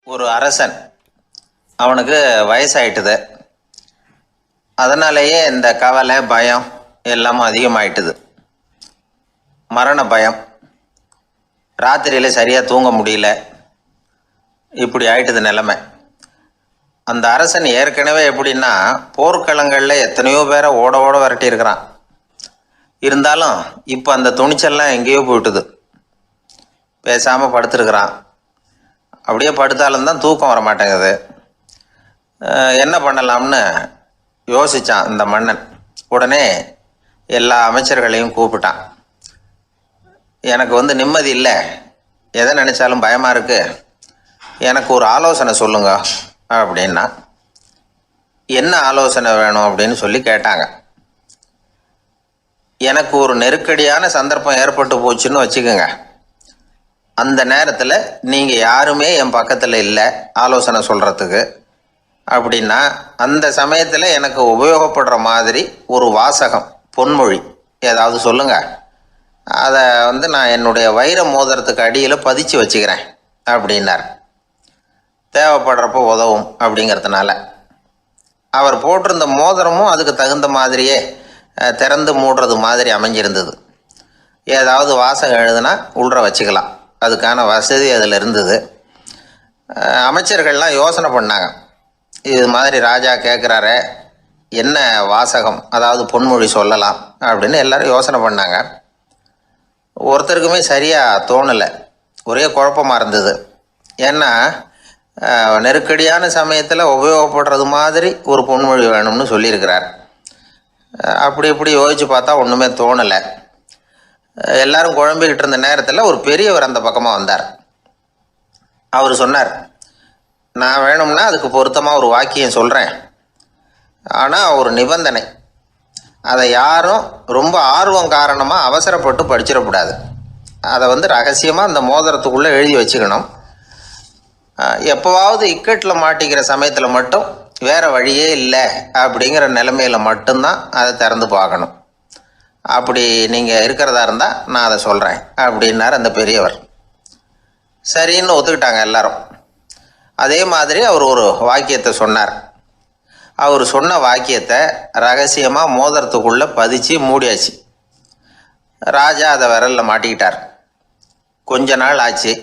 ஒரு அரசன், அவனுக்கு வயசாயிட்டுது. அதனாலேயே இந்த கவலை பயம் எல்லாமும் அதிகமாயிட்டுது. மரண பயம், ராத்திரியில் சரியாக தூங்க முடியல, இப்படி ஆயிட்டுது நிலைமை. அந்த அரசன் ஏற்கனவே எப்படின்னா போர்க்களங்களில் எத்தனையோ பேரை ஓட ஓட விரட்டி இருக்கிறான். இருந்தாலும் இப்போ அந்த துணிச்சல்லாம் எங்கேயோ போயிட்டுது. பேசாமல் படுத்துருக்கிறான். அப்படியே படுத்தாலும் தான் தூக்கம் வர மாட்டேங்குது. என்ன பண்ணலாம்னு யோசித்தான் இந்த மன்னன். உடனே எல்லா அமைச்சர்களையும் கூப்பிட்டான். எனக்கு நிம்மதி இல்லை, எதை நினச்சாலும் பயமாக இருக்குது, எனக்கு ஒரு ஆலோசனை சொல்லுங்க அப்படின்னா. என்ன ஆலோசனை வேணும் அப்படின்னு சொல்லி கேட்டாங்க. எனக்கு ஒரு நெருக்கடியான சந்தர்ப்பம் ஏற்பட்டு போச்சுன்னு வச்சுக்கோங்க. அந்த நேரத்தில் நீங்கள் யாருமே என் பக்கத்தில் இல்லை ஆலோசனை சொல்கிறதுக்கு அப்படின்னா, அந்த சமயத்தில் எனக்கு உபயோகப்படுற மாதிரி ஒரு வாசகம், பொன்மொழி ஏதாவது சொல்லுங்கள். அதை நான் என்னுடைய வைர மோதிரத்துக்கு அடியில் பதிச்சு வச்சுக்கிறேன் அப்படின்னார். தேவைப்படுறப்போ உதவும் அப்படிங்கிறதுனால. அவர் போட்டிருந்த மோதிரமும் அதுக்கு தகுந்த மாதிரியே திறந்து மூடுறது மாதிரி அமைஞ்சிருந்தது. ஏதாவது வாசகம் எழுதுனா உள்ற வச்சுக்கலாம், அதுக்கான வசதி அதில் இருந்தது. அமைச்சர்கள்லாம் யோசனை பண்ணாங்க, இது மாதிரி ராஜா கேட்குறாரு, என்ன வாசகம் அதாவது பொன்மொழி சொல்லலாம் அப்படின்னு எல்லாரும் யோசனை பண்ணாங்க. ஒருத்தருக்குமே சரியாக தோணலை, ஒரே குழப்பமாக இருந்தது. ஏன்னா நெருக்கடியான சமயத்தில் உபயோகப்படுறது மாதிரி ஒரு பொன்மொழி வேணும்னு சொல்லியிருக்கிறார். அப்படி இப்படி யோசித்து பார்த்தா ஒன்றுமே தோணலை. எல்லாரும் குழம்பிக்கிட்டு இருந்த நேரத்தில் ஒரு பெரியவர் அந்த பக்கமாக வந்தார். அவர் சொன்னார், நான் வேணும்னா அதுக்கு பொருத்தமாக ஒரு வாக்கியம் சொல்கிறேன், ஆனால் ஒரு நிபந்தனை. அதை யாரும் ரொம்ப ஆர்வம் காரணமாக அவசரப்பட்டு படிச்சிடக்கூடாது. அதை ரகசியமாக அந்த மோதிரத்துக்குள்ளே எழுதி வச்சுக்கணும். எப்போவாவது இக்கட்டில் மாட்டிக்கிற சமயத்தில் மட்டும், வேறு வழியே இல்லை அப்படிங்கிற நிலைமையில் மட்டும்தான் அதை திறந்து பார்க்கணும். அப்படி நீங்கள் இருக்கிறதா இருந்தால் நான் அதை சொல்கிறேன் அப்படின்னார் அந்த பெரியவர். சரின்னு ஒத்துக்கிட்டாங்க எல்லாரும். அதே மாதிரி அவர் ஒரு வாக்கியத்தை சொன்னார். அவர் சொன்ன வாக்கியத்தை ரகசியமாக மோதிரத்துக்குள்ளே பதிச்சு மூடியாச்சு. ராஜா அதை விரலில் மாட்டிக்கிட்டார். கொஞ்ச நாள் ஆச்சு.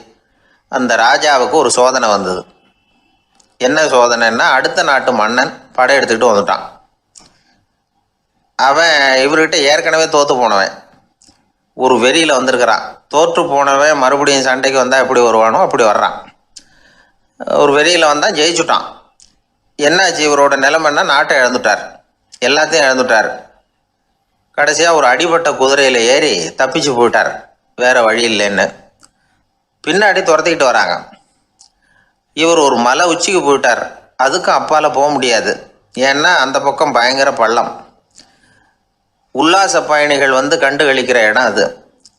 அந்த ராஜாவுக்கு ஒரு சோதனை வந்தது. என்ன சோதனைன்னா, அடுத்த நாட்டு மன்னன் படையெடுத்துக்கிட்டு வந்துட்டான். அவன் இவர்கிட்ட ஏற்கனவே தோற்று போனவன், ஒரு வெறியில் வந்திருக்கிறான். தோற்று போனவன் மறுபடியும் சண்டைக்கு வந்தால் எப்படி வருவானோ அப்படி வர்றான். ஒரு வெறியில் வந்தால் ஜெயிச்சுட்டான். என்னாச்சு இவரோட நிலைமைன்னா, நாட்டை இழந்துட்டார், எல்லாத்தையும் இழந்துட்டார். கடைசியாக ஒரு அடிபட்ட குதிரையில் ஏறி தப்பிச்சு போயிட்டார், வேறு வழி இல்லைன்னு. பின்னாடி துரத்திக்கிட்டு வராங்க. இவர் ஒரு மலை உச்சிக்கு போயிட்டார், அதுக்கும் அப்பால் போக முடியாது. ஏன்னா அந்த பக்கம் பயங்கர பள்ளம். உல்லாச பயணிகள் கண்டு கழிக்கிற இடம் அது.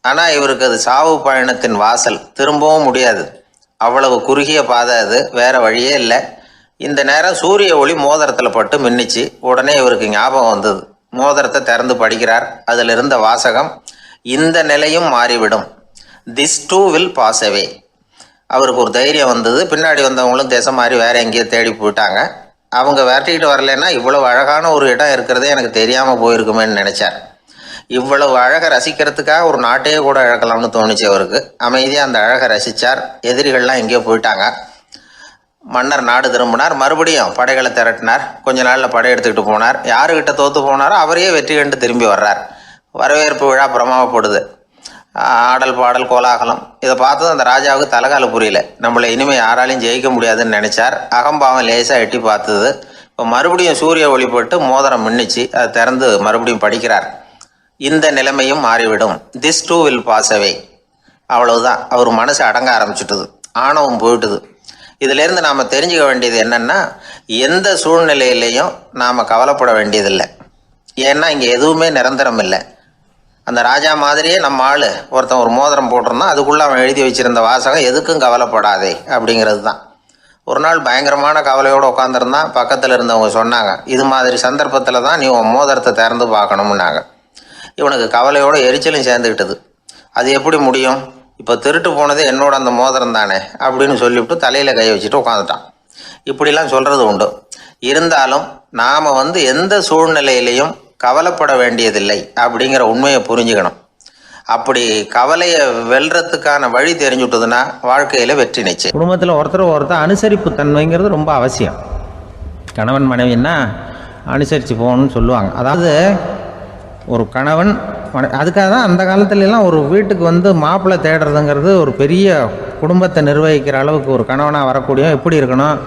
ஆனால் இவருக்கு அது சாவு பயணத்தின் வாசல், திரும்பவும் முடியாது. அவ்வளவு குறுகிய பாதை அது, வேறு வழியே இல்லை. இந்த நேரம் சூரிய ஒளி மோதிரத்தில் பட்டு மின்னிச்சு. உடனே இவருக்கு ஞாபகம் வந்தது. மோதிரத்தை திறந்து படிக்கிறார். அதில் இருந்த வாசகம், இந்த நிலையும் மாறிவிடும், this too will pass away. அவருக்கு ஒரு தைரியம் வந்தது. பின்னாடி வந்தவங்களும் திசை மாதிரி வேறு எங்கேயோ தேடி போயிட்டாங்க. அவங்க விரட்டிக்கிட்டு வரலைன்னா இவ்வளவு அழகான ஒரு இடம் இருக்கிறதே எனக்கு தெரியாமல் போயிருக்குமேன்னு நினச்சார். இவ்வளவு அழகை ரசிக்கிறதுக்காக ஒரு நாட்டையே கூட இழக்கலாம்னு தோணுச்சு அவருக்கு. அமைதியாக அந்த அழகை ரசித்தார். எதிரிகள்லாம் எங்கேயோ போயிட்டாங்க. மன்னர் நாடு திரும்பினார். மறுபடியும் படைகளை திரட்டினார். கொஞ்ச நாளில் படை எடுத்துக்கிட்டு போனார். யாருக்கிட்ட தோற்று போனாரோ அவரையே வெற்றி கண்டு திரும்பி வர்றார். வரவேற்பு விழா பிரமாவப்படுது. ஆடல் பாடல் கோலாகலம். இதை பார்த்ததும் அந்த ராஜாவுக்கு தலைகால புரியல. நம்மளை இனிமேல் யாராலையும் ஜெயிக்க முடியாதுன்னு நினச்சார். அகம்பாவம் லேசாக எட்டி பார்த்தது. இப்போ மறுபடியும் சூரிய ஒளிப்பட்டு மோதிரம் மின்னிச்சு. அதை திறந்து மறுபடியும் படிக்கிறார். இந்த நிலைமையும் மாறிவிடும், this too will pass away. அவ்வளவுதான். அவர் மனசு அடங்க ஆரம்பிச்சுட்டுது, ஆணவம் போயிட்டுது. இதிலேருந்து நாம் தெரிஞ்சுக்க வேண்டியது என்னென்னா, எந்த சூழ்நிலையிலையும் நாம் கவலைப்பட வேண்டியதில்லை. ஏன்னா இங்கே எதுவுமே நிரந்தரம் இல்லை. அந்த ராஜா மாதிரியே நம்ம ஆள் ஒருத்தன் ஒரு மோதிரம் போட்டிருந்தான், அதுக்குள்ளே அவன் எழுதி வச்சிருந்த வாசகம், எதுக்கும் கவலைப்படாதே அப்படிங்கிறது தான். ஒரு நாள் பயங்கரமான கவலையோடு உட்காந்துருந்தான். பக்கத்தில் இருந்தவங்க சொன்னாங்க, இது மாதிரி சந்தர்ப்பத்தில் தான் நீ உன் மோதிரத்தை திறந்து பார்க்கணும்னாங்க. இவனுக்கு கவலையோடு எரிச்சலும் சேர்ந்துக்கிட்டது. அது எப்படி முடியும்? இப்போ திருட்டு போனது என்னோட அந்த மோதிரம் தானே அப்படின்னு சொல்லிவிட்டு தலையில் கை வச்சுட்டு உட்காந்துட்டான். இப்படிலாம் சொல்கிறது உண்டு. இருந்தாலும் நாம் எந்த சூழ்நிலையிலையும் கவலைப்பட வேண்டியதில்லை அப்படிங்கிற உண்மையை புரிஞ்சுக்கணும். அப்படி கவலையை வெல்றதுக்கான வழி தெரிஞ்சுட்டதுன்னா வாழ்க்கையில் வெற்றி நிச்சயம். குடும்பத்தில் ஒருத்தர் அனுசரிப்பு தன்மைங்கிறது ரொம்ப அவசியம். கணவன் மனைவின்னா அனுசரித்து போகணும்னு சொல்லுவாங்க. அதாவது ஒரு கணவன் அதுக்காக தான் அந்த காலத்துலலாம் ஒரு வீட்டுக்கு மாப்பிள்ளை தேடுறதுங்கிறது ஒரு பெரிய குடும்பத்தை நிர்வகிக்கிற அளவுக்கு ஒரு கணவனாக வரக்கூடிய எப்படி இருக்கணும்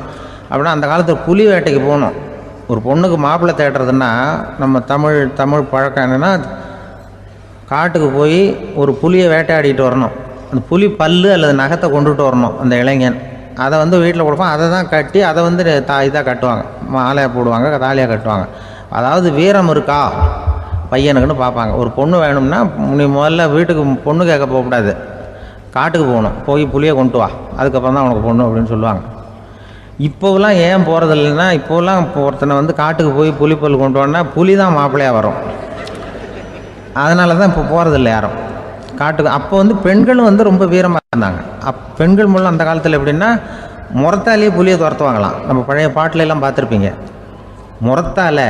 அப்படின்னா, அந்த காலத்தில் புலி வேட்டைக்கு போகணும். ஒரு பொண்ணுக்கு மாப்பிள்ளை தேடுறதுன்னா நம்ம தமிழ் பழக்கம் என்னென்னா, காட்டுக்கு போய் ஒரு புலியை வேட்டையாடிட்டு வரணும். அந்த புலி பல்லு அல்லது நகத்தை கொண்டுட்டு வரணும் அந்த இளைஞன். அதை வீட்டில் கொடுப்பான். அதை தான் கட்டி அதை இதாக கட்டுவாங்க, மாலையாக போடுவாங்க, தாலியாக கட்டுவாங்க. அதாவது வீரம் இருக்கா பையனுக்குன்னு பார்ப்பாங்க. ஒரு பொண்ணு வேணும்னா நீ முதல்ல வீட்டுக்கு பொண்ணு கேட்க போகக்கூடாது, காட்டுக்கு போகணும். போய் புளியை கொண்டு வா, அதுக்கப்புறம் தான் உனக்கு பொண்ணு அப்படின்னு சொல்லுவாங்க. இப்போவெல்லாம் ஏன் போகிறது இல்லைன்னா, இப்போலாம் ஒருத்தனை காட்டுக்கு போய் புலிப்பல் கொண்டு வரனா புலி தான் மாப்பிள்ளையாக வரும். அதனால தான் இப்போ போகிறதில்ல யாரும் காட்டுக்கு. அப்போ பெண்களும் ரொம்ப வீரமாக இருந்தாங்க. பெண்கள் மூலம் அந்த காலத்தில் எப்படின்னா, முறத்தாலேயே புலியை துரத்துவாங்களாம். நம்ம பழைய பாட்டிலெல்லாம் பார்த்துருப்பீங்க. முறத்தால்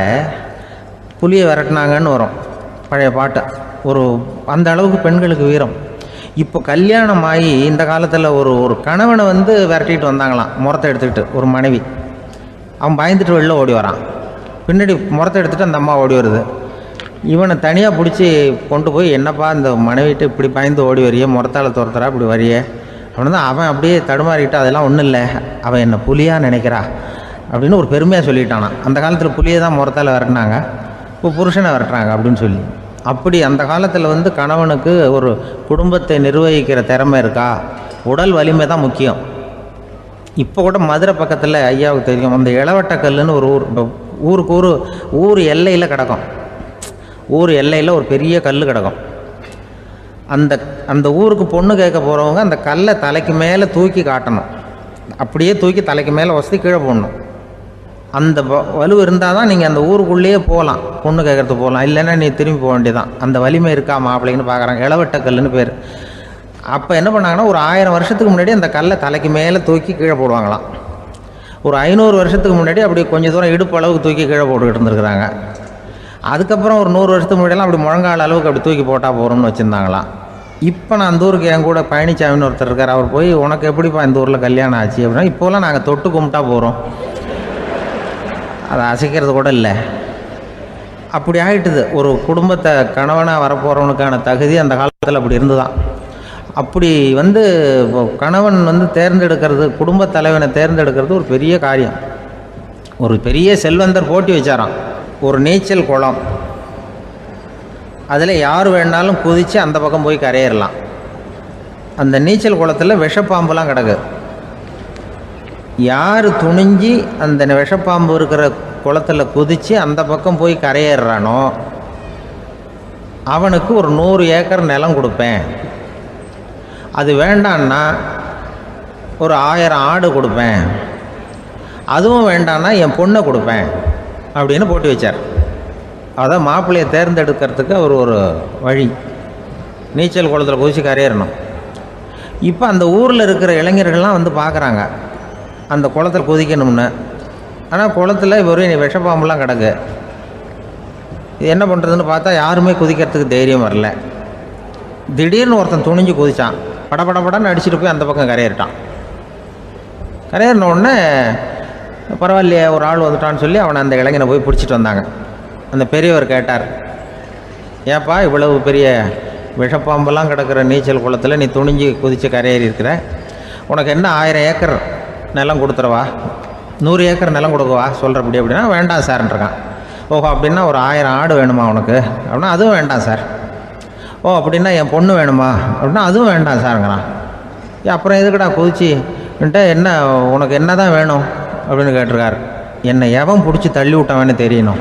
புலியை விரட்டினாங்கன்னு வரும் பழைய பாட்டு. ஒரு அந்த அளவுக்கு பெண்களுக்கு வீரம். இப்போ கல்யாணம் ஆகி இந்த காலத்தில் ஒரு கணவனை விரட்டிட்டு வந்தாங்களாம் முறத்தை எடுத்துக்கிட்டு. ஒரு மனைவி அவன் பயந்துட்டு வெளில ஓடி வரான். பின்னாடி முறத்தை எடுத்துகிட்டு அந்த அம்மா ஓடி வருது. இவனை தனியாக பிடிச்சி கொண்டு போய், என்னப்பா இந்த மனைவிட்டு இப்படி பயந்து ஓடி வரையே, முறத்தால் துரத்துறா இப்படி வரையே அப்படின்னு தான் அவன் அப்படியே தடுமாறிக்கிட்டு, அதெல்லாம் ஒன்றும் இல்லை, அவன் என்னை புலியாக நினைக்கிறா அப்படின்னு ஒரு பெருமையாக சொல்லிட்டானான். அந்த காலத்தில் புலியை தான் முறத்தால் விரட்டினாங்க, இப்போ புருஷனை விரட்டுறாங்க அப்படின்னு சொல்லி. அப்படி அந்த காலத்தில் கணவனுக்கு ஒரு குடும்பத்தை நிர்வகிக்கிற திறமை இருக்கா, உடல் வலிமை தான் முக்கியம். இப்போ கூட மதுரை பக்கத்தில் ஐயாவுக்கு தெரியும், அந்த இளவட்டக்கல்லுன்னு ஒரு ஊருக்கு ஊர் எல்லையில் கிடக்கும். ஊர் எல்லையில் ஒரு பெரிய கல் கிடக்கும். அந்த ஊருக்கு பொண்ணு கேட்க போகிறவங்க அந்த கல்லை தலைக்கு மேலே தூக்கி காட்டணும். அப்படியே தூக்கி தலைக்கு மேலே வசதி கீழே போடணும். அந்த வலு இருந்தால் தான் நீங்கள் அந்த ஊருக்குள்ளேயே போகலாம், பொண்ணு கேட்குறதுக்கு போகலாம். இல்லைன்னா நீ திரும்பி போக வேண்டியதான். அந்த வலிமை இருக்கா மாப்பிள்ளைன்னு பார்க்குறாங்க. இளவட்டக்கல்லுன்னு பேர். அப்போ என்ன பண்ணாங்கன்னா, ஒரு 1000 வருஷத்துக்கு முன்னாடி அந்த கல்லை தலைக்கு மேலே தூக்கி கீழே போடுவாங்களாம். ஒரு 500 வருஷத்துக்கு முன்னாடி அப்படி கொஞ்சம் தூரம் இடுப்பு அளவுக்கு தூக்கி கீழே போட்டுக்கிட்டு இருந்துருக்குறாங்க. அதுக்கப்புறம் ஒரு 100 வருஷத்துக்கு முன்னாடியெல்லாம் அப்படி முழங்கால் அளவுக்கு அப்படி தூக்கி போட்டால் போகிறோம்னு வச்சுருந்தாங்களாம். இப்போ நான் அந்த ஊருக்கு என் கூட பழனிசாமின்னு ஒருத்தர் இருக்கார். அவர் போய், உனக்கு எப்படிப்பா இந்த ஊரில் கல்யாணம் ஆச்சு அப்படின்னா, இப்போலாம் நாங்கள் தொட்டு கும்பிட்டா போகிறோம், அதை அசைக்கிறது கூட இல்லை. அப்படி ஆகிட்டுது. ஒரு குடும்பத்தை கணவனாக வரப்போகிறவனுக்கான தகுதி அந்த காலத்தில் அப்படி இருந்துதான். அப்படி கணவன் தேர்ந்தெடுக்கிறது, குடும்ப தலைவனை தேர்ந்தெடுக்கிறது ஒரு பெரிய காரியம். ஒரு பெரிய செல்வந்தர் போட்டி வச்சாராம். ஒரு நீச்சல் குளம், அதில் யார் வேணாலும் குதித்து அந்த பக்கம் போய் கரையேறலாம். அந்த நீச்சல் குளத்தில் விஷப்பாம்புலாம் கிடக்கு. யார் துணிஞ்சி அந்த விஷப்பாம்பு இருக்கிற குளத்தில் குதித்து அந்த பக்கம் போய் கரையேறானோ அவனுக்கு ஒரு 100 ஏக்கர் நிலம் கொடுப்பேன். அது வேண்டான்னா ஒரு 1000 ஆடு கொடுப்பேன். அதுவும் வேண்டான்னா என் பொண்ணை கொடுப்பேன் அப்படின்னு போட்டி வச்சார். அதான் மாப்பிள்ளையை தேர்ந்தெடுக்கிறதுக்கு அவர் ஒரு வழி, நீச்சல் குளத்தில் குதித்து கரையேறணும். இப்போ அந்த ஊரில் இருக்கிற இளைஞர்கள்லாம் பார்க்குறாங்க அந்த குளத்தில் குதிக்கணும்னு. ஆனால் குளத்தில் வெறும் விஷப்பாம்புலாம் கிடக்கு. இது என்ன பண்ணுறதுன்னு பார்த்தா யாருமே குதிக்கிறதுக்கு தைரியம் வரல. திடீர்னு ஒருத்தன் துணிஞ்சு குதித்தான். படபடன்னு அடிச்சுட்டு போய் அந்த பக்கம் கரையேறிட்டான். கரையேறின உடனே பரவாயில்லையே ஒரு ஆள் வந்துட்டான்னு சொல்லி அவனை அந்த இளைஞனை போய் பிடிச்சிட்டு வந்தாங்க. அந்த பெரியவர் கேட்டார், ஏப்பா இவ்வளவு பெரிய விஷப்பாம்பெல்லாம் கிடக்கிற நீச்சல் குளத்தில் நீ துணிஞ்சு குதித்து கரையேறி இருக்கிற, உனக்கு என்ன 1000 ஏக்கர் நிலம் கொடுத்துறவா, 100 ஏக்கர் நிலம் கொடுக்கவா சொல்கிறப்படி அப்படின்னா, வேண்டாம் சார்ன்றான். ஓஹோ அப்படின்னா ஒரு 1000 ஆடு வேணுமா உனக்கு அப்படின்னா, அதுவும் வேண்டாம் சார். ஓ அப்படின்னா என் பொண்ணு வேணுமா அப்படின்னா, அதுவும் வேண்டாம் சாருங்கிறான். அப்புறம் எதுக்குடா குதிச்சுன்ட்டு, என்ன உனக்கு என்ன தான் வேணும் அப்படின்னு கேட்டிருக்கார். என்னை எவன் பிடிச்சி தள்ளி விட்டவன்னு தெரியணும்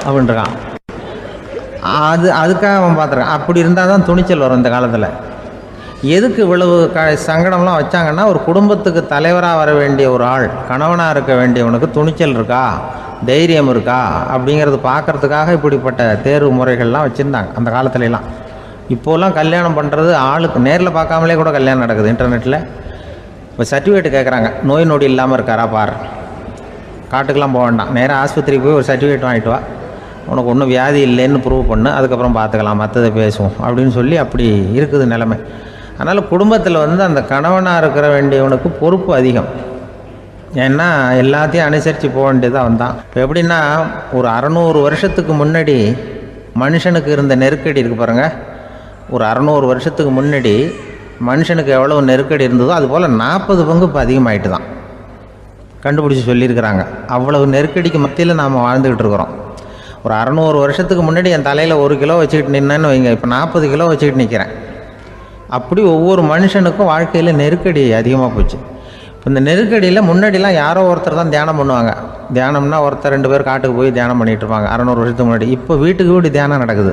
அப்படின்றான். அதுக்காக அவன் பார்த்துருக்கான். அப்படி இருந்தால் தான் துணிச்சல் வரும் இந்த காலத்தில். எதுக்கு இவ்வளவு சங்கடம்லாம் வச்சாங்கன்னா, ஒரு குடும்பத்துக்கு தலைவராக வர வேண்டிய ஒரு ஆள், கணவனாக இருக்க வேண்டியவனுக்கு துணிச்சல் இருக்கா, தைரியம் இருக்கா அப்படிங்கிறது பார்க்குறதுக்காக இப்படிப்பட்ட தேர்வு முறைகள்லாம் வச்சுருந்தாங்க அந்த காலத்துலலாம். இப்போலாம் கல்யாணம் பண்ணுறது ஆளுக்கு நேரில் பார்க்காமலே கூட கல்யாணம் நடக்குது இன்டர்நெட்டில். இப்போ சர்டிஃபிகேட் கேட்குறாங்க, நோய் நொடி இல்லாமல் இருக்காரா பார். காட்டுக்கெலாம் போக வேண்டாம், நேராக ஆஸ்பத்திரிக்கு போய் ஒரு சர்டிஃபிகேட் வாங்கிட்டு வா, உனக்கு ஒன்றும் வியாதி இல்லைன்னு ப்ரூவ் பண்ணு, அதுக்கப்புறம் பார்த்துக்கலாம், மற்றதை பேசுவோம் அப்படின்னு சொல்லி அப்படி இருக்குது நிலைமை. அதனால் குடும்பத்தில் அந்த கணவனாக இருக்கிற வேண்டியவனுக்கு பொறுப்பு அதிகம். ஏன்னா எல்லாத்தையும் அனுசரித்து போக வேண்டியதாக வந்தான். இப்போ எப்படின்னா, ஒரு 600 வருஷத்துக்கு முன்னாடி மனுஷனுக்கு இருந்த நெருக்கடி இருக்குது பாருங்கள். ஒரு 600 வருஷத்துக்கு முன்னாடி மனுஷனுக்கு எவ்வளோ நெருக்கடி இருந்ததோ அதுபோல் 40 பங்கு இப்போ அதிகமாகிட்டு தான் கண்டுபிடிச்சி சொல்லியிருக்கிறாங்க. அவ்வளவு நெருக்கடிக்கு மத்தியில் நாம் வாழ்ந்துக்கிட்டு இருக்கிறோம். ஒரு 600 வருஷத்துக்கு முன்னாடி என் தலையில் 1 கிலோ வச்சுக்கிட்டு நின்னேன்னு வைங்க, இப்போ 40 கிலோ வச்சுக்கிட்டு நிற்கிறேன். அப்படி ஒவ்வொரு மனுஷனுக்கும் வாழ்க்கையில் நெருக்கடி அதிகமாக போச்சு. இப்போ இந்த நெருக்கடியில் முன்னாடிலாம் யாரோ ஒருத்தர் தான் தியானம் பண்ணுவாங்க. தியானம்னா ஒருத்தர் 2 பேர் காட்டுக்கு போய் தியானம் பண்ணிகிட்டு இருப்பாங்க 600 வருஷத்துக்கு முன்னாடி. இப்போ வீட்டுக்கு வீடு தியானம் நடக்குது.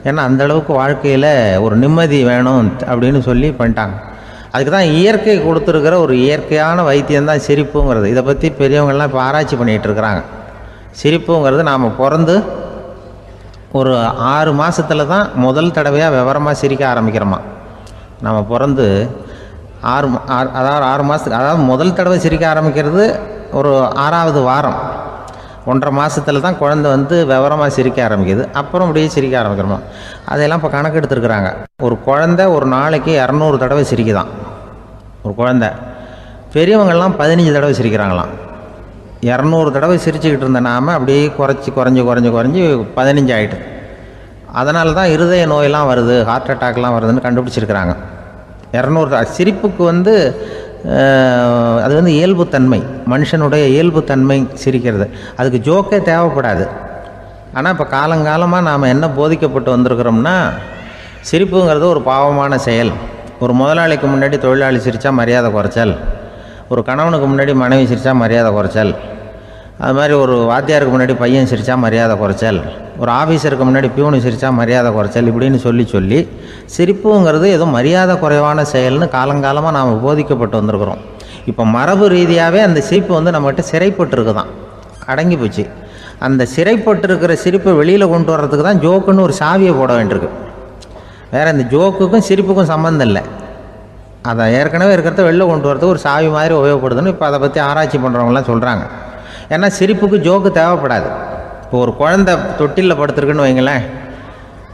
ஏன்னா அந்தளவுக்கு வாழ்க்கையில் ஒரு நிம்மதி வேணும் அப்படின்னு சொல்லி பண்ணிட்டாங்க. அதுக்கு தான் இயற்கை கொடுத்துருக்கிற ஒரு இயற்கையான வைத்தியம்தான் சிரிப்புங்கிறது. இதை பற்றி பெரியவங்கள்லாம் இப்போ ஆராய்ச்சி பண்ணிகிட்டு இருக்கிறாங்க. சிரிப்புங்கிறது நாம் பிறந்து ஒரு 6 மாதத்தில் தான் முதல் தடவையாக விவரமாக சிரிக்க ஆரம்பிக்கிறோமா. நம்ம பிறந்து 6 மாதத்துக்கு, அதாவது முதல் தடவை சிரிக்க ஆரம்பிக்கிறது ஒரு 6ஆவது வாரம், 1.5 மாதத்தில் தான் குழந்தை விவரமாக சிரிக்க ஆரம்பிக்குது. அப்புறம் அப்படியே சிரிக்க ஆரம்பிக்கிறோமா. அதையெல்லாம் இப்போ கணக்கு எடுத்துருக்குறாங்க. ஒரு குழந்தை ஒரு நாளைக்கு 200 தடவை சிரிக்குதான் ஒரு குழந்தை. பெரியவங்கள்லாம் 15 தடவை சிரிக்கிறாங்களாம். 200 தடவை சிரிச்சுக்கிட்டு இருந்த நாம் அப்படியே குறைஞ்சி 15 ஆகிட்டு. அதனால தான் இருதய நோயெல்லாம் வருது, ஹார்ட் அட்டாக்லாம் வருதுன்னு கண்டுபிடிச்சிருக்கிறாங்க. 200 சிரிப்புக்கு அது இயல்புத்தன்மை, மனுஷனுடைய இயல்புத்தன்மை சிரிக்கிறது. அதுக்கு ஜோக்கே தேவைப்படாது. ஆனால் இப்போ காலங்காலமாக நாம் என்ன போதிக்கப்பட்டு வந்திருக்கிறோம்னா, சிரிப்புங்கிறது ஒரு பாவமான செயல். ஒரு முதலாளிக்கு முன்னாடி தொழிலாளி சிரித்தா மரியாதை குறைச்சல், ஒரு கணவனுக்கு முன்னாடி மனைவி சிரித்தா மரியாதை குறைச்சல், அது மாதிரி ஒரு வாத்தியாருக்கு முன்னாடி பையன் சிரித்தா மரியாதை குறைச்சல், ஒரு ஆஃபீஸருக்கு முன்னாடி பியூனு சிரித்தா மரியாதை குறைச்சல், இப்படின்னு சொல்லி சிரிப்புங்கிறது ஏதோ மரியாதை குறைவான செயல்னு காலங்காலமாக நாம் போதிக்கப்பட்டு வந்திருக்கிறோம். இப்போ மரபு ரீதியாகவே அந்த சிரிப்பு நம்மகிட்ட சிறைப்பட்டுருக்கு தான், அடங்கி போச்சு. அந்த சிறைப்பட்டிருக்கிற சிரிப்பை வெளியில் கொண்டு வர்றதுக்கு தான் ஜோக்குன்னு ஒரு சாவியை போட வேண்டியிருக்கு. வேறு இந்த ஜோக்குக்கும் சிரிப்புக்கும் சம்மந்தம் இல்லை. அதை ஏற்கனவே இருக்கிறத வெளில கொண்டு வரதுக்கு ஒரு சாவி மாதிரி உபயோகப்படுதுன்னு இப்போ அதை பற்றி ஆராய்ச்சி பண்ணுறவங்களாம் சொல்கிறாங்க. ஏன்னா சிரிப்புக்கு ஜோக்கு தேவைப்படாது. இப்போ ஒரு குழந்தை தொட்டிலில் படுத்துருக்குன்னு வைங்களேன்,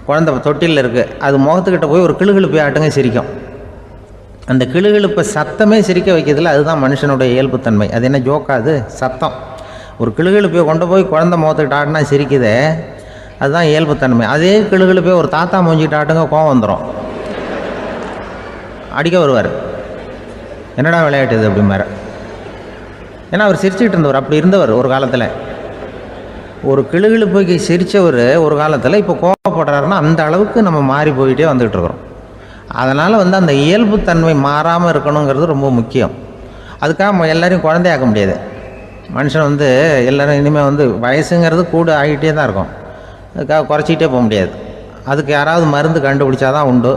குழந்தை தொட்டிலில் இருக்குது, அது முகத்துக்கிட்ட போய் ஒரு கிளுகிழுப்பை ஆட்டுங்க சிரிக்கும். அந்த கிளுகிழுப்பை சத்தமே சிரிக்க வைக்கிறதுல அதுதான் மனுஷனுடைய இயல்புத்தன்மை. அது என்ன ஜோக்காது? சத்தம். ஒரு கிளுகிழுப்பையை கொண்டு போய் குழந்தை முகத்துக்கிட்ட ஆட்டினா சிரிக்குதே, அதுதான் இயல்புத்தன்மை. அதே கிளுகிழுப்பை ஒரு தாத்தா மூஞ்சிக்கிட்ட ஆட்டுங்க, கோவம் வந்துடும், அடிக்க வருவார். என்னடா விளையாட்டு இது அப்படிம்பாரு. ஏன்னா அவர் சிரிச்சுக்கிட்டு இருந்தவர், அப்படி இருந்தவர் ஒரு காலத்தில். ஒரு கிளுகிழுப்பைக்கு சிரித்தவர் ஒரு காலத்தில் இப்போ கோவப்படுறாருன்னா அந்த அளவுக்கு நம்ம மாறி போயிட்டே வந்துக்கிட்டு இருக்கிறோம். அதனால் அந்த இயல்புத்தன்மை மாறாமல் இருக்கணுங்கிறது ரொம்ப முக்கியம். அதுக்காக எல்லோரையும் குழந்தையாக்க முடியாது. மனுஷன் எல்லோரும் இனிமேல் வயசுங்கிறது கூட ஆகிட்டே தான் இருக்கும். அதுக்காக குறைச்சிக்கிட்டே போக முடியாது. அதுக்கு யாராவது மருந்து கண்டுபிடிச்சா தான் உண்டு.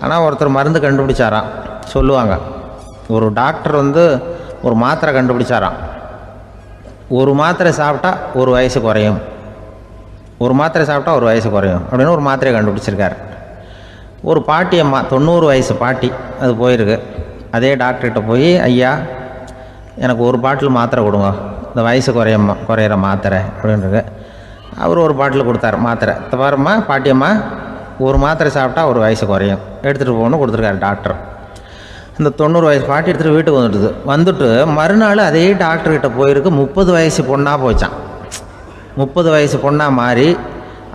ஆனால் ஒருத்தர் மருந்து கண்டுபிடிச்சாராம், சொல்லுவாங்க. ஒரு டாக்டர் ஒரு மாத்திரை கண்டுபிடிச்சாராம். ஒரு மாத்திரை சாப்பிட்டா ஒரு வயசு குறையும், ஒரு மாத்திரை சாப்பிட்டா ஒரு வயசு குறையும் அப்படின்னு ஒரு மாத்திரையை கண்டுபிடிச்சிருக்காரு. ஒரு பாட்டி அம்மா, 90 வயசு பாட்டி, அது போயிருக்கு. அதே டாக்டர்கிட்ட போய், ஐயா எனக்கு ஒரு பாட்டில் மாத்திரை கொடுங்க, இந்த வயசு குறையிற மாத்திரை அப்படின்றது. அவர் ஒரு பாட்டில் கொடுத்தார் மாத்திரை. பாரும்மா பாட்டியம்மா, ஒரு மாத்திரை சாப்பிட்டா ஒரு வயசு குறையும், எடுத்துகிட்டு போகணும்னு கொடுத்துருக்காரு டாக்டர். இந்த 90 வயசு பாட்டி எடுத்துகிட்டு வீட்டுக்கு வந்துட்டு மறுநாள் அதே டாக்டர்கிட்ட போயிருக்கு. 30 வயசு பொண்ணாக போச்சான். 30 வயசு பொண்ணாக மாறி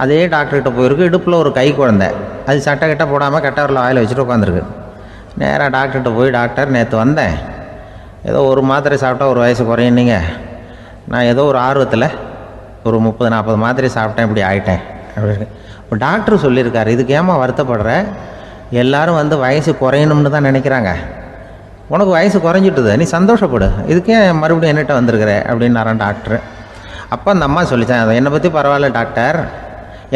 அதே டாக்டர்கிட்ட போயிருக்கு. இடுப்பில் ஒரு கை குழந்தை, அது சட்டை கிட்ட போடாமல் கட்டவரில் வாயில் வச்சுட்டு உட்காந்துருக்கு. நேராக டாக்டர்கிட்ட போய், டாக்டர் நேற்று வந்தேன், ஏதோ ஒரு மாத்திரை சாப்பிட்டா ஒரு வயசு குறையுன்னீங்க, நான் ஏதோ ஒரு ஆர்வத்தில் ஒரு 30-40 மாத்திரை சாப்பிட்டேன், இப்படி ஆகிட்டேன் அப்படின்னு. இப்போ டாக்டர் சொல்லியிருக்காரு, இதுக்கு ஏமா வருத்தப்படுற, எல்லோரும் வயசு குறையணும்னு தான் நினைக்கிறாங்க, உனக்கு வயசு குறைஞ்சிட்டுது, நீ சந்தோஷப்படு, இதுக்கே மறுபடியும் என்னட்ட வந்திருக்கிற அப்படின்னாரான் டாக்டர். அப்போ அந்த அம்மா சொல்லித்தான், அதை என்னை பற்றி பரவாயில்ல டாக்டர்,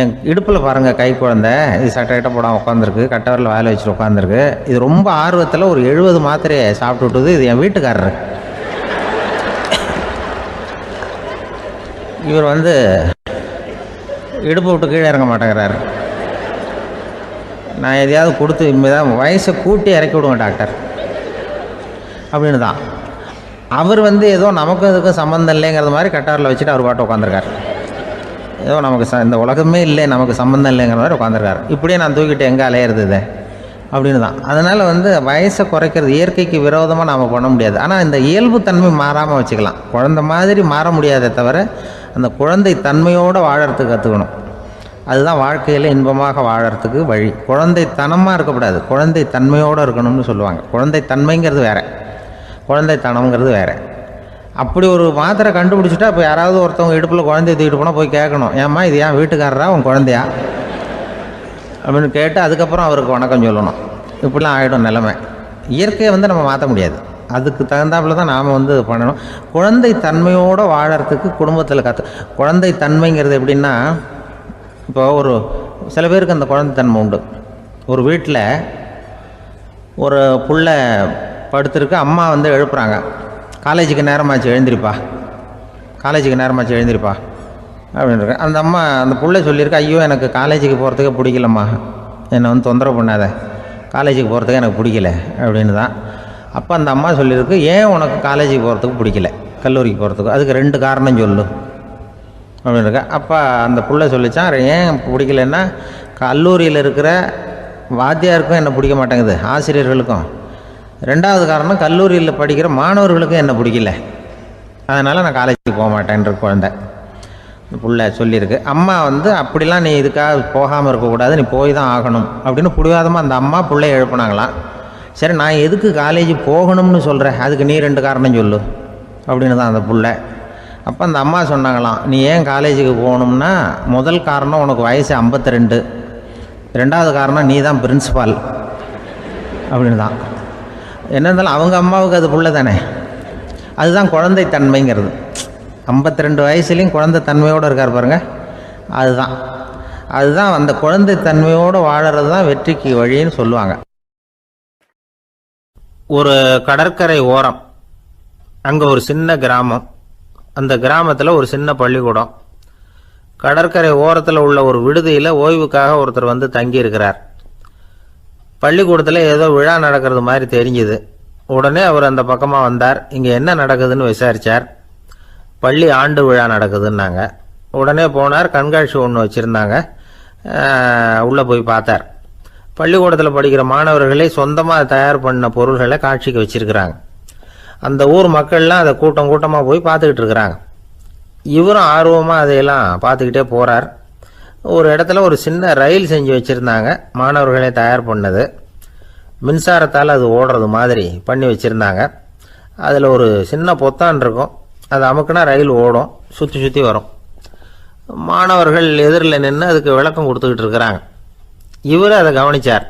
என் இடுப்பில் பாருங்கள் கை குழந்தை, இது சட்டை போடாமல் உட்காந்துருக்கு, கட்டவரில் வாயில் வச்சுட்டு உட்காந்துருக்கு, இது ரொம்ப ஆர்வத்தில் ஒரு 70 மாத்திரையை சாப்பிட்டு விட்டுது, இது என் வீட்டுக்காரரு. இவர் இடுப்பு விட்டு கீழே இறங்க மாட்டேங்கிறாரு. நான் எதையாவது கொடுத்து இனிமேதான் வயசை கூட்டி இறக்கி விடுவேன் டாக்டர் அப்படின்னு தான். அவர் ஏதோ நமக்கும் இதுக்கும் சம்மந்தம் இல்லைங்கிறது மாதிரி கட்டாரில் வச்சுட்டு அவர் பாட்டு உட்காந்துருக்கார். ஏதோ நமக்கு இந்த உலகமே இல்லை, நமக்கு சம்மந்தம் இல்லைங்கிற மாதிரி உட்காந்துருக்காரு. இப்படியே நான் தூக்கிட்டு எங்கே அலையிறது இது அப்படின்னு தான். அதனால் வயசை குறைக்கிறது இயற்கைக்கு விரோதமாக நாம் பண்ண முடியாது. ஆனால் இந்த இயல்பு தன்மை மாறாமல் வச்சுக்கலாம். குழந்தை மாதிரி மாற முடியாதே தவிர அந்த குழந்தை தன்மையோடு வாழறதுக்கு கற்றுக்கணும். அதுதான் வாழ்க்கையில் இன்பமாக வாழறதுக்கு வழி. குழந்தைத்தனமாக இருக்கக்கூடாது, குழந்தை தன்மையோடு இருக்கணும்னு சொல்லுவாங்க. குழந்தை தன்மைங்கிறது வேறு, குழந்தைத்தனம்ங்கிறது வேறு. அப்படி ஒரு மாத்திரை கண்டுபிடிச்சிட்டா இப்போ யாராவது ஒருத்தவங்க இடுப்பில் குழந்தைய தூக்கிட்டு போனால் போய் கேட்கணும், ஏம்மா இது ஏன் வீட்டுக்காரரா உன் குழந்தையா அப்படின்னு கேட்டு அதுக்கப்புறம் அவருக்கு வணக்கம் சொல்லணும். இப்படிலாம் ஆகிடும் நிலைமை. இயற்கையை நம்ம மாற்ற முடியாது. அதுக்கு தகுந்தாப்புல தான் நாம் பண்ணணும். குழந்தை தன்மையோடு வாழறதுக்கு குடும்பத்தில் குழந்தை தன்மைங்கிறது எப்படின்னா, இப்போ ஒரு சில பேருக்கு அந்த குழந்தைத்தன்மை உண்டு. ஒரு வீட்டில் ஒரு புள்ள படுத்துருக்கு, அம்மா எழுப்புறாங்க, காலேஜுக்கு நேரமாச்சு எழுந்திரிப்பா, காலேஜுக்கு நேரமாச்சு எழுந்திரிப்பா அப்படின்ட்டு. அந்த அம்மா அந்த புள்ளை சொல்லியிருக்கு, ஐயோ எனக்கு காலேஜுக்கு போகிறதுக்கே பிடிக்கலம்மா, என்னை தொந்தரவு பண்ணாத, காலேஜுக்கு போகிறதுக்கு எனக்கு பிடிக்கல அப்படின்னு தான். அப்போ அந்த அம்மா சொல்லியிருக்கு, ஏன் உனக்கு காலேஜுக்கு போகிறதுக்கு பிடிக்கல, கல்லூரிக்கு போகிறதுக்கு, அதுக்கு 2 காரணம் சொல்லு அப்படின்னு இருக்கா. அப்போ அந்த புள்ளை சொல்லிச்சான், ஏன் பிடிக்கலன்னா கல்லூரியில் இருக்கிற வாத்தியாருக்கும் என்ன பிடிக்க மாட்டேங்குது, ஆசிரியர்களுக்கும். 2வது காரணம், கல்லூரியில் படிக்கிற மாணவர்களுக்கும் என்ன பிடிக்கல, அதனால் நான் காலேஜுக்கு போக மாட்டேன்ற குழந்தை புள்ள சொல்லியிருக்கு. அம்மா அப்படிலாம் நீ இதுக்காக போகாமல் இருக்கக்கூடாது, நீ போய் தான் ஆகணும் அப்படின்னு பிடிவாதமாக அந்த அம்மா பிள்ளைய எழுப்புனாங்களாம். சரி நான் எதுக்கு காலேஜ் போகணும்னு சொல்கிறேன், அதுக்கு நீ 2 காரணம் சொல்லு அப்படின்னு தான் அந்த புள்ள. அப்போ அந்த அம்மா சொன்னாங்களாம், நீ ஏன் காலேஜுக்கு போகணும்னா முதல் காரணம் உனக்கு வயசு 52, 2வது காரணம் நீ தான் பிரின்சிபால் அப்படின்னு தான். என்ன இருந்தாலும் அவங்க அம்மாவுக்கு அது புள்ள தானே. அதுதான் குழந்தை தன்மைங்கிறது. 52 வயசுலேயும் குழந்தை தன்மையோடு இருக்கார் பாருங்கள், அதுதான் அந்த குழந்தை தன்மையோடு வாழறது தான் வெற்றிக்கு வழின்னு சொல்லுவாங்க. ஒரு கடற்கரை ஓரம், அங்கே ஒரு சின்ன கிராமம், அந்த கிராமத்தில் ஒரு சின்ன பள்ளிக்கூடம். கடற்கரை ஓரத்தில் உள்ள ஒரு விடுதியில் ஓய்வுக்காக ஒருத்தர் தங்கியிருக்கிறார். பள்ளிக்கூடத்தில் ஏதோ விழா நடக்கிறது மாதிரி தெரிஞ்சுது. உடனே அவர் அந்த பக்கமாக வந்தார். இங்கே என்ன நடக்குதுன்னு விசாரித்தார். பள்ளி ஆண்டு விழா நடக்குதுன்னாங்க. உடனே போனார். கண்காட்சி ஒன்று வச்சுருந்தாங்க. உள்ளே போய் பார்த்தார். பள்ளிக்கூடத்தில் படிக்கிற மாணவர்களே சொந்தமாக தயார் பண்ண பொருள்களை காட்சிக்கு வச்சுருக்கிறாங்க. அந்த ஊர் மக்கள்லாம் அதை கூட்டம் கூட்டமாக போய் பார்த்துக்கிட்டு இருக்கிறாங்க. இவரும் ஆர்வமாக அதையெல்லாம் பார்த்துக்கிட்டே போகிறார். ஒரு இடத்துல ஒரு சின்ன ரயில் செஞ்சு வச்சுருந்தாங்க, மாணவர்களே தயார் பண்ணது. மின்சாரத்தால் அது ஓடுறது மாதிரி பண்ணி வச்சுருந்தாங்க. அதில் ஒரு சின்ன பொத்தான் இருக்கும், அது அமுக்குனா ரயில் ஓடும், சுற்றி சுற்றி வரும். மாணவர்கள் எதிரில் நின்று அதுக்கு விளக்கம் கொடுத்துக்கிட்டு இருக்கிறாங்க. இவர் அதை கவனித்தார்.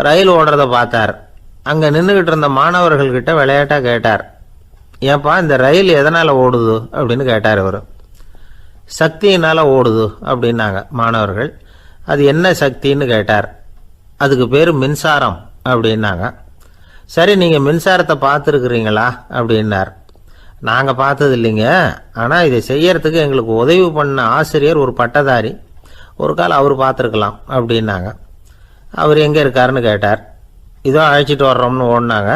ரயில் ஓடுறத பார்த்தார். அங்கே நின்றுக்கிட்டு இருந்த மாணவர்கள்கிட்ட விளையாட்டாக கேட்டார், ஏப்பா இந்த ரயில் எதனால் ஓடுது அப்படின்னு கேட்டார். இவர் சக்தியினால் ஓடுது அப்படின்னாங்க மாணவர்கள். அது என்ன சக்தின்னு கேட்டார். அதுக்கு பேர் மின்சாரம் அப்படின்னாங்க. சரி நீங்கள் மின்சாரத்தை பார்த்துருக்குறீங்களா அப்படின்னார். நாங்கள் பார்த்தது இல்லைங்க, ஆனால் இதை செய்யறதுக்கு எங்களுக்கு உதவி பண்ண ஆசிரியர் ஒரு பட்டதாரி, ஒரு கால் அவர் பார்த்துருக்கலாம் அப்படின்னாங்க. அவர் எங்கே இருக்காருன்னு கேட்டார். இதோ அழைச்சிட்டு வர்றோம்னு ஓடினாங்க.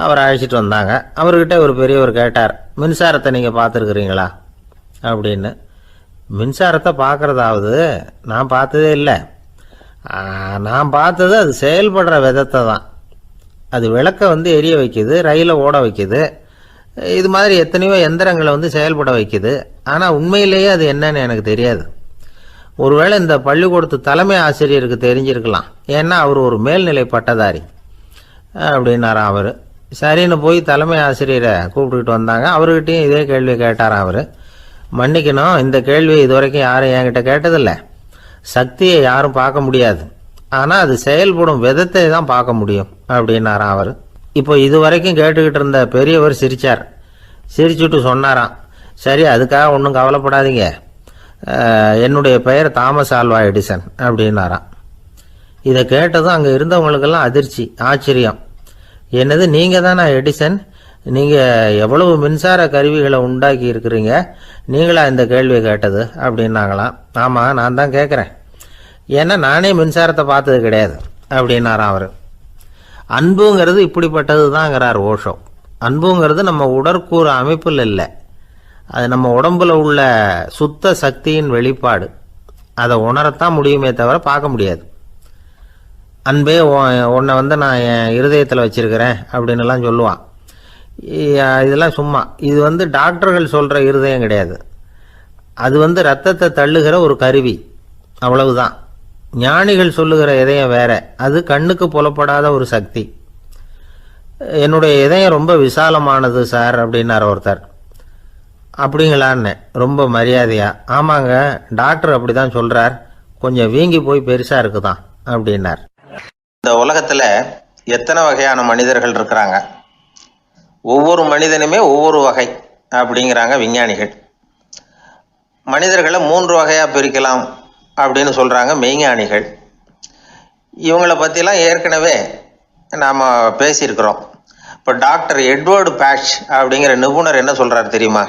அவர் அழைச்சிட்டு வந்தாங்க. அவர்கிட்ட ஒரு பெரியவர் கேட்டார், மின்சாரத்தை நீங்கள் பார்த்துருக்குறீங்களா அப்படின்னு. மின்சாரத்தை பார்க்குறதாவது நான் பார்த்ததே இல்லை, நான் பார்த்தது அது செயல்படுற விதத்தை தான். அது விளக்கை எரிய வைக்குது, ரயிலை ஓட வைக்குது, இது மாதிரி எத்தனையோ எந்திரங்களை செயல்பட வைக்குது. ஆனால் உண்மையிலேயே அது என்னன்னு எனக்கு தெரியாது. ஒருவேளை இந்த பள்ளிக்கூடத்து தலைமை ஆசிரியருக்கு தெரிஞ்சிருக்கலாம், ஏன்னா அவர் ஒரு மேல்நிலை பட்டதாரி அப்படின்னாராம் அவர். சரின்னு போய் தலைமை ஆசிரியரை கூப்பிட்டுக்கிட்டு வந்தாங்க. அவர்கிட்டையும் இதே கேள்வியை கேட்டாராம் அவர். மன்னிக்கணும், இந்த கேள்வியை இதுவரைக்கும் யாரும் என்கிட்ட கேட்டதில்லை. சக்தியை யாரும் பார்க்க முடியாது, ஆனால் அது செயல்படும் விதத்தை தான் பார்க்க முடியும் அப்படின்னாராம் அவர். இப்போ இதுவரைக்கும் கேட்டுக்கிட்டு இருந்த பெரியவர் சிரித்தார். சிரிச்சுட்டு சொன்னாராம், சரி அதுக்காக ஒன்றும் கவலைப்படாதீங்க, என்னுடைய பெயர் தாமஸ் ஆல்வா எடிசன் அப்படின்னாராம். இதை கேட்டதும் அங்கே இருந்தவங்களுக்கெல்லாம் அதிர்ச்சி, ஆச்சரியம். என்னது நீங்கள் தானே எடிசன், நீங்கள் எவ்வளவு மின்சார கருவிகளை உண்டாக்கி இருக்கிறீங்க, நீங்களா இந்த கேள்வியை கேட்டது அப்படின்னாங்களாம். ஆமாம் நான் தான் கேட்குறேன், ஏன்னா நானே மின்சாரத்தை பார்த்தது கிடையாது. அப்படின்னாராம் அவர். அன்புங்கிறது இப்படிப்பட்டது தாங்கிறார் ஓஷோ. அன்புங்கிறது நம்ம உடற்கூறு அமைப்பில் இல்லை, அது நம்ம உடம்புல உள்ள சுத்த சக்தியின் வெளிப்பாடு. அதை உணரத்தான் முடியுமே தவிர பார்க்க முடியாது. அன்பே உன்னை நான் என் இருதயத்தில் வச்சிருக்கிறேன் அப்படின்னுலாம் சொல்லுவான். இதெல்லாம் சும்மா. இது டாக்டர்கள் சொல்கிற இருதயம் கிடையாது. அது ரத்தத்தை தள்ளுகிற ஒரு கருவி, அவ்வளவுதான். ஞானிகள் சொல்லுகிற இதயம் வேற, அது கண்ணுக்கு புலப்படாத ஒரு சக்தி. என்னுடைய இதயம் ரொம்ப விசாலமானது சார் அப்படின்னார் ஒருத்தர். அப்படிங்களான்னு ரொம்ப மரியாதையா, ஆமாங்க டாக்டர் அப்படி தான் சொல்கிறார், கொஞ்சம் வீங்கி போய் பெருசாக இருக்குதான் அப்படின்னார். இந்த உலகத்தில் எத்தனை வகையான மனிதர்கள் இருக்கிறாங்க, ஒவ்வொரு மனிதனுமே ஒவ்வொரு வகை அப்படிங்கிறாங்க விஞ்ஞானிகள். மனிதர்களை 3 வகையாக பிரிக்கலாம் அப்படின்னு சொல்கிறாங்க மெய்ஞானிகள். இவங்களை பற்றிலாம் ஏற்கனவே நாம் பேசியிருக்கிறோம். இப்போ டாக்டர் எட்வர்டு பேட்ச் அப்படிங்கிற நிபுணர் என்ன சொல்கிறார் தெரியுமா?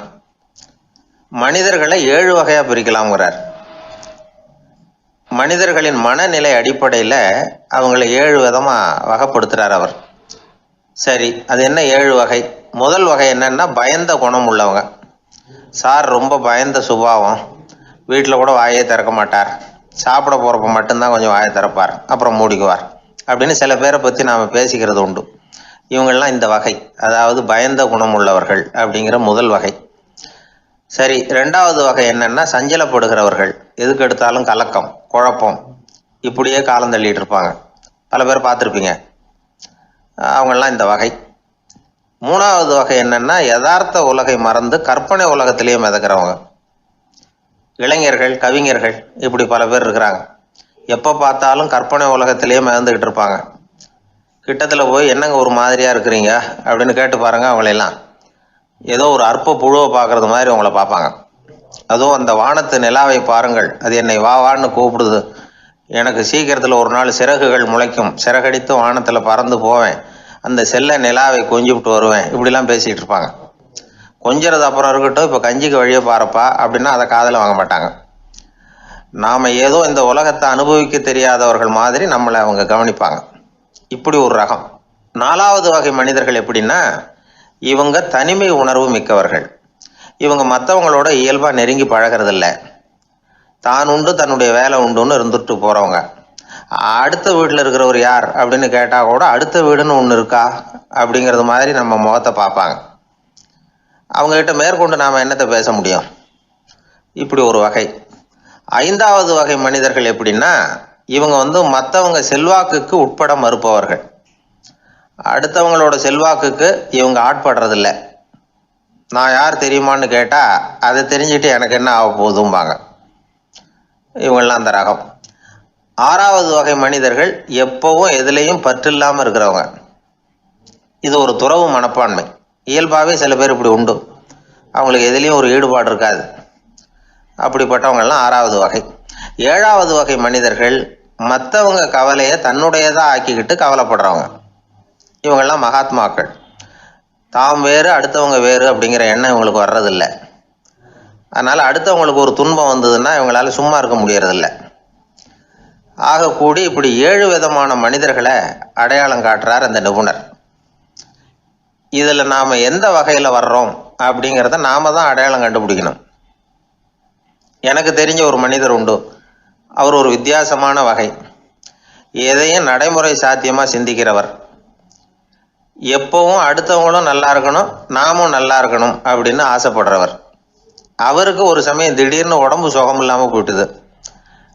மனிதர்களை 7 வகையாக பிரிக்கலாம்ங்கிறார். மனிதர்களின் மனநிலை அடிப்படையில் அவங்கள 7 விதமாக வகைப்படுத்துகிறார் அவர். சரி, அது என்ன 7 வகை? முதல் வகை என்னன்னா பயந்த குணம் உள்ளவங்க. சார் ரொம்ப பயந்த சுபாவம், வீட்டில் கூட வாயே திறக்க மாட்டார், சாப்பிட போகிறப்ப மட்டும்தான் கொஞ்சம் வாயை திறப்பார், அப்புறம் மூடிக்குவார் அப்படின்னு சில பேரை பற்றி நாம் பேசிக்கிறது உண்டு. இவங்கெல்லாம் இந்த வகை, அதாவது பயந்த குணம் உள்ளவர்கள் அப்படிங்கிற முதல் வகை. சரி, 2வது வகை என்னன்னா சஞ்சலப்படுகிறவர்கள், எதுக்கு எடுத்தாலும் கலக்கம், குழப்பம், இப்படியே காலம் தள்ளிட்டு இருப்பாங்க. பல பேர் பார்த்துருப்பீங்க. அவங்கெல்லாம் இந்த வகை. 3வது வகை என்னன்னா யதார்த்த உலகை மறந்து கற்பனை உலகத்திலேயே மிதக்கிறவங்க. இளைஞர்கள், கவிஞர்கள், இப்படி பல பேர் இருக்கிறாங்க. எப்போ பார்த்தாலும் கற்பனை உலகத்திலேயே மிதந்துக்கிட்டு இருப்பாங்க. கிட்டத்தில் போய் என்னங்க ஒரு மாதிரியாக இருக்கிறீங்க அப்படின்னு கேட்டு பாருங்க, அவங்களெல்லாம் ஏதோ ஒரு அற்ப புழுவை பார்க்குறது மாதிரி அவங்கள பார்ப்பாங்க. அதுவும் அந்த வானத்து நிலாவை பாருங்கள், அது என்னை வா வான்னு கூப்பிடுது, எனக்கு சீக்கிரத்தில் ஒரு நாள் சிறகுகள் முளைக்கும், சிறகடித்து வானத்தில் பறந்து போவேன், அந்த செல்ல நிலாவை கொஞ்சிவிட்டு வருவேன், இப்படிலாம் பேசிகிட்டு இருப்பாங்க. கொஞ்சிறது அப்புறம் இருக்கட்டும், இப்போ கஞ்சிக்கு வழியே பாருப்பா அப்படின்னா அதை காதில் வாங்க மாட்டாங்க. நாம் ஏதோ இந்த உலகத்தை அனுபவிக்க தெரியாதவர்கள் மாதிரி நம்மளை அவங்க கவனிப்பாங்க. இப்படி ஒரு ரகம். 4வது வகை மனிதர்கள் எப்படின்னா, இவங்க தனிமை உணர்வு மிக்கவர்கள். இவங்க மற்றவங்களோட இயல்பாக நெருங்கி பழகிறதில்ல, தான் உண்டு தன்னுடைய வேலை உண்டுன்னு இருந்துட்டு போகிறவங்க. அடுத்த வீட்டில் இருக்கிறவர் யார் அப்படின்னு கேட்டால் கூட அடுத்த வீடுன்னு ஒன்று இருக்கா அப்படிங்கிறது மாதிரி நம்ம முகத்தை பார்ப்பாங்க. அவங்ககிட்ட மேற்கொண்டு நாம் என்னத்தை பேச முடியும்? இப்படி ஒரு வகை. 5வது வகை மனிதர்கள் எப்படின்னா, இவங்க மற்றவங்க செல்வாக்குக்கு உட்பட மறுப்பவர்கள். அடுத்தவங்களோட செல்வாக்குக்கு இவங்க ஆட்படுறதில்ல. நான் யார் தெரியுமான்னு கேட்டால் அதை தெரிஞ்சுட்டு எனக்கு என்ன ஆக போகுதும்பாங்க. இவங்கெல்லாம் அந்த ரகம். 6வது வகை மனிதர்கள் எப்பவும் எதுலேயும் பற்றில்லாமல் இருக்கிறவங்க. இது ஒரு துறவு மனப்பான்மை. இயல்பாகவே சில பேர் இப்படி உண்டு, அவங்களுக்கு எதுலேயும் ஒரு ஈடுபாடு இருக்காது. அப்படிப்பட்டவங்கெல்லாம் 6வது வகை. 7வது வகை மனிதர்கள் மற்றவங்க கவலையை தன்னுடையதாக ஆக்கிக்கிட்டு கவலைப்படுறவங்க. இவங்கெல்லாம் மகாத்மாக்கள். தாம் வேறு அடுத்தவங்க வேறு அப்படிங்கிற எண்ணம் இவங்களுக்கு வர்றதில்லை. அதனால் அடுத்தவங்களுக்கு ஒரு துன்பம் வந்ததுன்னா இவங்களால சும்மா இருக்க முடியறதில்லை. ஆகக்கூடி இப்படி 7 விதமான மனிதர்களை அடையாளம் காட்டுறார் அந்த நிபுணர். இதில் நாம் எந்த வகையில் வர்றோம் அப்படிங்கிறத நாம தான் அடையாளம் கண்டுபிடிக்கணும். எனக்கு தெரிஞ்ச ஒரு மனிதர் உண்டு. அவர் ஒரு வித்தியாசமான வகை. எதையும் நடைமுறை சாத்தியமாக சிந்திக்கிறவர். எப்பவும் அடுத்தவங்களும் நல்லா இருக்கணும், நாமும் நல்லா இருக்கணும் அப்படின்னு ஆசைப்படுறவர். அவருக்கு ஒரு சமயம் திடீர்னு உடம்பு சுகம் இல்லாமல் போயிட்டுது.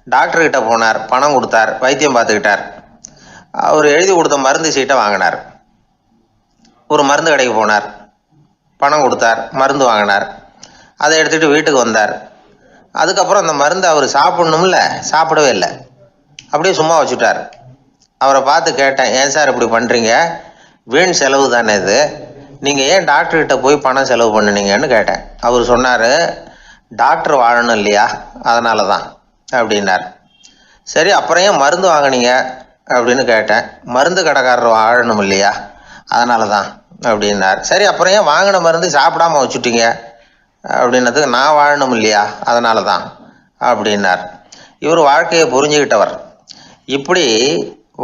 டாக்டர்கிட்ட போனார், பணம் கொடுத்தார், வைத்தியம் பார்த்துக்கிட்டார். அவர் எழுதி கொடுத்த மருந்து சீட்டை வாங்கினார். ஒரு மருந்து கடைக்கு போனார், பணம் கொடுத்தார், மருந்து வாங்கினார். அதை எடுத்துகிட்டு வீட்டுக்கு வந்தார். அதுக்கப்புறம் அந்த மருந்து அவர் சாப்பிட்ணும்ல, சாப்பிடவே இல்லை, அப்படியே சும்மா வச்சுட்டார். அவரை பார்த்து கேட்டேன், ஏன் சார் இப்படி பண்ணுறீங்க, வீண் செலவு தானே இது, நீங்கள் ஏன் டாக்டர்கிட்ட போய் பணம் செலவு பண்ணினீங்கன்னு கேட்டேன். அவர் சொன்னார், டாக்டர் வாழணும் இல்லையா, அதனால தான் அப்படின்னார். சரி, அப்புறம் ஏன் மருந்து வாங்கினீங்க அப்படின்னு கேட்டேன். மருந்து கடைக்காரர் வாழணும் இல்லையா, அதனால தான் அப்படின்னார். சரி, அப்புறம் ஏன் வாங்கின மருந்து சாப்பிடாம வச்சுட்டீங்க அப்படின்னதுக்கு, நான் வாழணும் இல்லையா அதனால தான் அப்படின்னார். இவர் வாழ்க்கையை புரிஞ்சுக்கிட்டவர். இப்படி